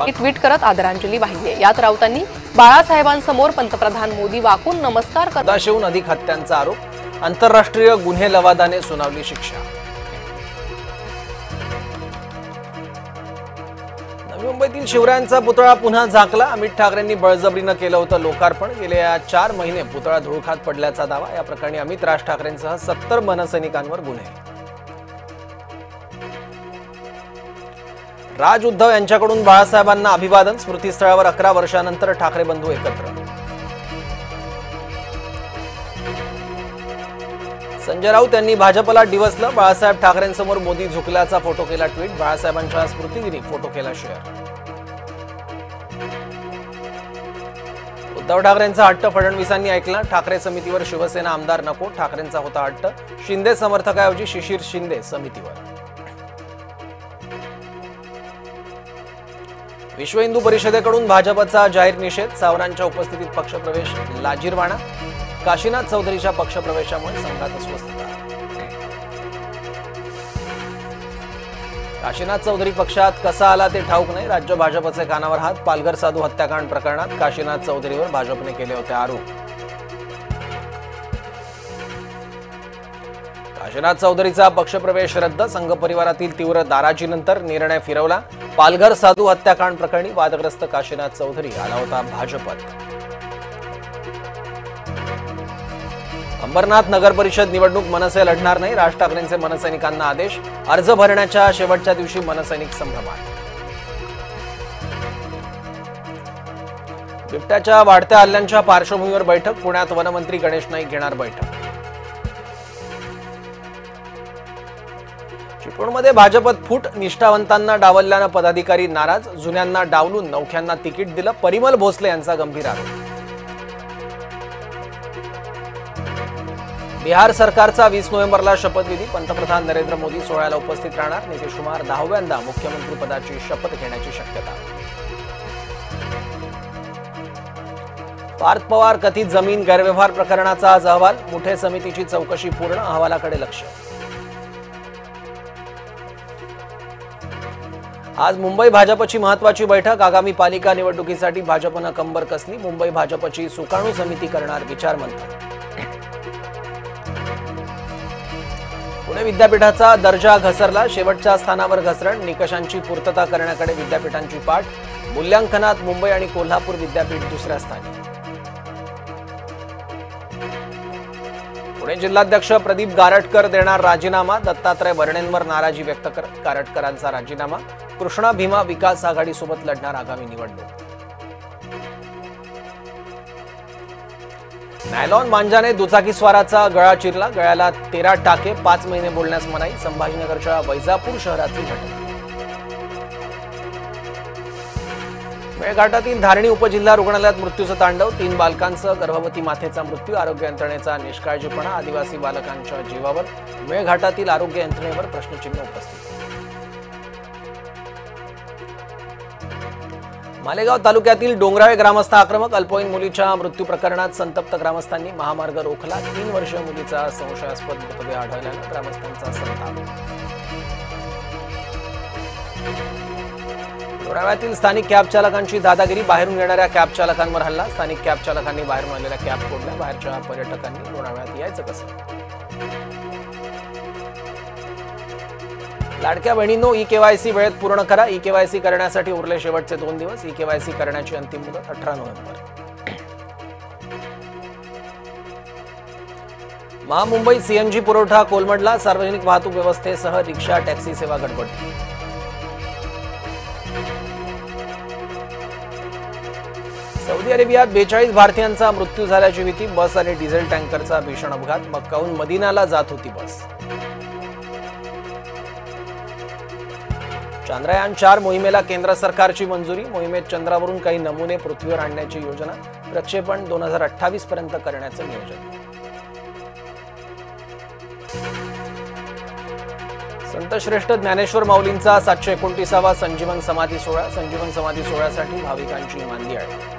Tweet करत आदरांजली वाहिली आहे। यात राऊतांनी बाळासाहेबांसमोर पंतप्रधान मोदी वाकून नमस्कार करत 1400हून अधिक हत्यांचा आरोप, आंतरराष्ट्रीय गुन्हे लवादाने सुनावली शिक्षा। नवी मुंबईतील शिवरायांचा पुतळा पुन्हा झाकला। अमित ठाकरेंनी बळजबरीनं केलं होतं लोकार्पण। गेले 4 महिने पुतळा धुळखात पडल्याचा दावा। या प्रकरणी अमित राज ठाकरेंसह 70 मनसैनिकांवर गुन्हे। राज उद्धव यांच्याकडून बाळासाहेबांना अभिवादन। स्मृतीस्थळावर 11 वर्षांनंतर ठाकरे बंधू एकत्र। संजय राऊत यांनी भाजपला डिवचलं। बाळासाहेब ठाकरेंसमोर मोदी झुकल्याचा फोटो केला ट्विट। बाळासाहेबांच्या स्मृतिदिनी फोटो केला शेअर। उद्धव ठाकरेंचा हट्ट फडणवीसांनी ऐकला। ठाकरे समितीवर शिवसेना आमदार नको, ठाकरेंचा होता हट्ट। शिंदे समर्थकाऐवजी शिशिर शिंदे समितीवर। विश्व हिंदू परिषदेकडून भाजपचा जाहीर निषेध। सावरांच्या उपस्थितीत पक्षप्रवेश लाजिरवाणा। काशीनाथ चौधरीच्या पक्षप्रवेशामुळे संघात अस्वस्थता। काशीनाथ चौधरी पक्षात कसा आला ते ठाऊक नाही। राज्य भाजपचे कानावर हात। पालघर साधू हत्याकांड प्रकरणात काशीनाथ चौधरीवर भाजपने केले होते आरोप। काशीनाथ चौधरीचा पक्षप्रवेश रद्द। संघ परिवारातील तीव्र नाराजीनंतर निर्णय फिरवला। पालघर साधू हत्याकांड प्रकरणी वादग्रस्त काशीनाथ चौधरी आला होता भाजपात। अंबरनाथ नगर परिषद निवडणूक मनसे लढणार नाही। राज ठाकरेंचे मनसैनिकांना आदेश। अर्ज भरण्याच्या शेवटच्या दिवशी मनसैनिक संभ्रमात। बिबट्याच्या वाढत्या हल्ल्यांच्या पार्श्वभूमीवर बैठक। पुण्यात वनमंत्री गणेश नाईक घेणार बैठक। चिपळूणमध्ये भाजपत फूट। निष्ठावंतांना डावलल्यानं पदाधिकारी नाराज। जुन्यांना डावलून नौख्यांना तिकीट दिलं। परिमल भोसले यांचा गंभीर आरोप। बिहार सरकारचा 20 नोव्हेंबरला शपथविधी। पंतप्रधान नरेंद्र मोदी सोहळ्याला उपस्थित राहणार। नितीश कुमार 10व्यांदा मुख्यमंत्री पदाची शपथ घेण्याची शक्यता। पार्थ पवार कथित जमीन गैरव्यवहार प्रकरणाचा आज अहवाल। मुठे समितीची चौकशी पूर्ण। अहवालाकडे लक्ष। आज मुंबई भाजपची महत्वाची बैठक। आगामी पालिका निवडणुकीसाठी भाजपनं कंबर कसली। मुंबई भाजपची सुकाणू समिती करणार विचारमंथन। पुणे विद्यापीठाचा दर्जा घसरला। शेवटच्या स्थानावर घसरण। निकषांची पूर्तता करण्याकडे विद्यापीठांची पाठ। मूल्यांकनात मुंबई आणि कोल्हापूर विद्यापीठ दुसऱ्या स्थानी। पुणे जिल्हाध्यक्ष प्रदीप गारटकर देणार राजीनामा। दत्तात्रय भरणेंवर नाराजी व्यक्त करत गारटकरांचा राजीनामा। कृष्णा भीमा विकास आघाडीसोबत लढणार आगामी निवडणूक। नायलॉन मांजाने दुचाकीस्वाराचा गळा चिरला। गळ्याला 13 टाके। 5 महिने बोलण्यास मनाई। संभाजीनगरच्या वैजापूर शहरातील घटना। मेळघाटातील धारणी उपजिल्हा रुग्णालयात मृत्यूचं तांडव। 3 बालकांसह गर्भवती मातेचा मृत्यू। आरोग्य यंत्रणेचा निष्काळजीपणा। आदिवासी बालकांच्या जीवावर मेळघाटातील आरोग्य यंत्रणेवर प्रश्नचिन्ह उपस्थित। मालेगाव तालुक्यातील डोंगराळे ग्रामस्थ आक्रमक। अल्पवयीन मुलीच्या मृत्यू प्रकरणात संतप्त ग्रामस्थांनी महामार्ग रोखला। 3 वर्षीय मुलीचा संशयास्पद मृतदेह आढळल्यानं ग्रामस्थांचा संताप। लोणावळ्यातील स्थानिक कॅब चालकांची दादागिरी। बाहेरून येणाऱ्या कॅब चालकांवर हल्ला। स्थानिक कॅब चालकांनी बाहेरून आलेल्या कॅब फोडल्या। बाहेरच्या पर्यटकांनी लोणावळ्यात यायचं कसं। लाडक्या बहिणींनो, ई-केवायसी वेळेत पूर्ण करा। ई-केवायसी करण्यासाठी उरले शेवटचे 2 दिवस। ई-केवायसी करण्याची अंतिम मुदत 18 नोव्हेंबर। महामुंबई सीएनजी पुरवठा कोलमडला। सार्वजनिक वाहतूक व्यवस्थेसह रिक्षा टॅक्सी सेवा गडबडली। सौदी अरेबियात 42 भारतीयांचा मृत्यू झाल्याची भीती। बस आणि डिझेल टँकरचा भीषण अपघात। मक्काहून मदिनाला जात होती बस। चांद्रयान 4 मोहिमेला केंद्र सरकारची मंजुरी। मोहिमेत चंद्रावरून काही नमुने पृथ्वीवर आणण्याची योजना। प्रक्षेपण 2028 पर्यंत करण्याचं नियोजन। संत श्रेष्ठ ज्ञानेश्वर माऊलींचा 729वा संजीवन समाधी सोहळा। संजीवन समाधी सोहळ्यासाठी भाविकांची मांदियाळी।